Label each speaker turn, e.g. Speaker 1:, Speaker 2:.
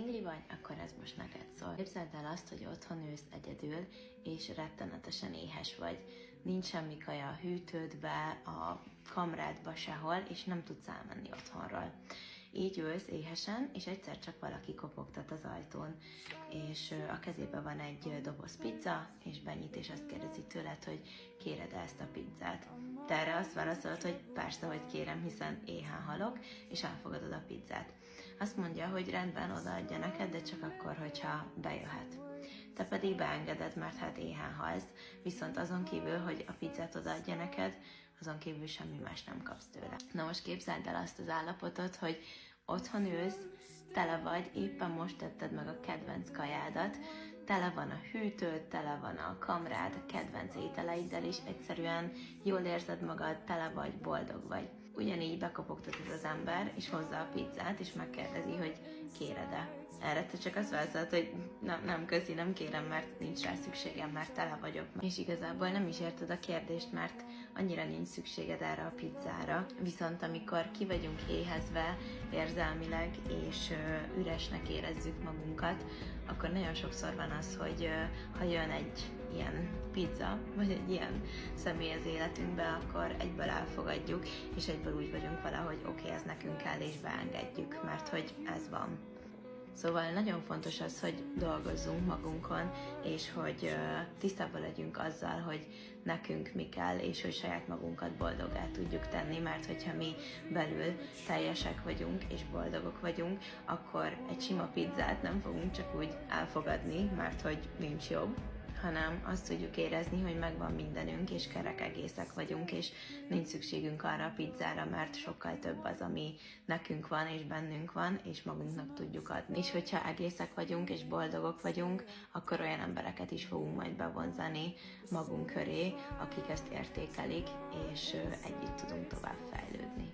Speaker 1: szingli vagy, akkor ez most neked szól. Képzeld el azt, hogy otthon ülsz egyedül, és rettenetesen éhes vagy. Nincs semmi kaja a hűtődbe, a kamrádba sehol, és nem tudsz elmenni otthonról. Így ülsz éhesen, és egyszer csak valaki kopogtat az ajtón, és a kezében van egy doboz pizza, és benyit, és azt kérdezi tőled, hogy kéred ezt a pizzát. Te erre azt válaszolod, hogy persze, hogy kérem, hiszen éhen halok, és elfogadod a pizzát. Azt mondja, hogy rendben, odaadja neked, de csak akkor, hogyha bejöhet. Te pedig beengeded, mert hát éhen halsz, viszont azon kívül, hogy a pizzát odaadja neked, azon kívül semmi más nem kapsz tőle. Na most képzeld el azt az állapotot, hogy otthon ülsz, tele vagy, éppen most tetted meg a kedvenc kajádat, tele van a hűtőd, tele van a kamrád, a kedvenc ételeiddel, és egyszerűen jól érzed magad, tele vagy, boldog vagy. Ugyanígy bekopogtat ez az ember, és hozza a pizzát, és megkérdezi, hogy kéred-e. Erre te csak azt válaszolod, hogy nem köszi, nem kérem, mert nincs rá szükségem, mert tele vagyok. És igazából nem is érted a kérdést, mert annyira nincs szükséged erre a pizzára. Viszont amikor ki vagyunk éhezve érzelmileg, és üresnek érezzük magunkat, akkor nagyon sokszor van az, hogy ha jön egy ilyen pizza, vagy egy ilyen személy az életünkbe, akkor egyből elfogadjuk, és egyből úgy vagyunk vele, hogy oké, ez nekünk kell, és beengedjük, mert hogy ez van. Szóval nagyon fontos az, hogy dolgozzunk magunkon, és hogy tisztában legyünk azzal, hogy nekünk mi kell, és hogy saját magunkat boldoggá tudjuk tenni, mert hogyha mi belül teljesek vagyunk, és boldogok vagyunk, akkor egy sima pizzát nem fogunk csak úgy elfogadni, mert hogy nincs jobb, hanem azt tudjuk érezni, hogy megvan mindenünk, és kerek egészek vagyunk, és nincs szükségünk arra a pizzára, mert sokkal több az, ami nekünk van, és bennünk van, és magunknak tudjuk adni. És hogyha egészek vagyunk, és boldogok vagyunk, akkor olyan embereket is fogunk majd bevonzani magunk köré, akik ezt értékelik, és együtt tudunk tovább fejlődni.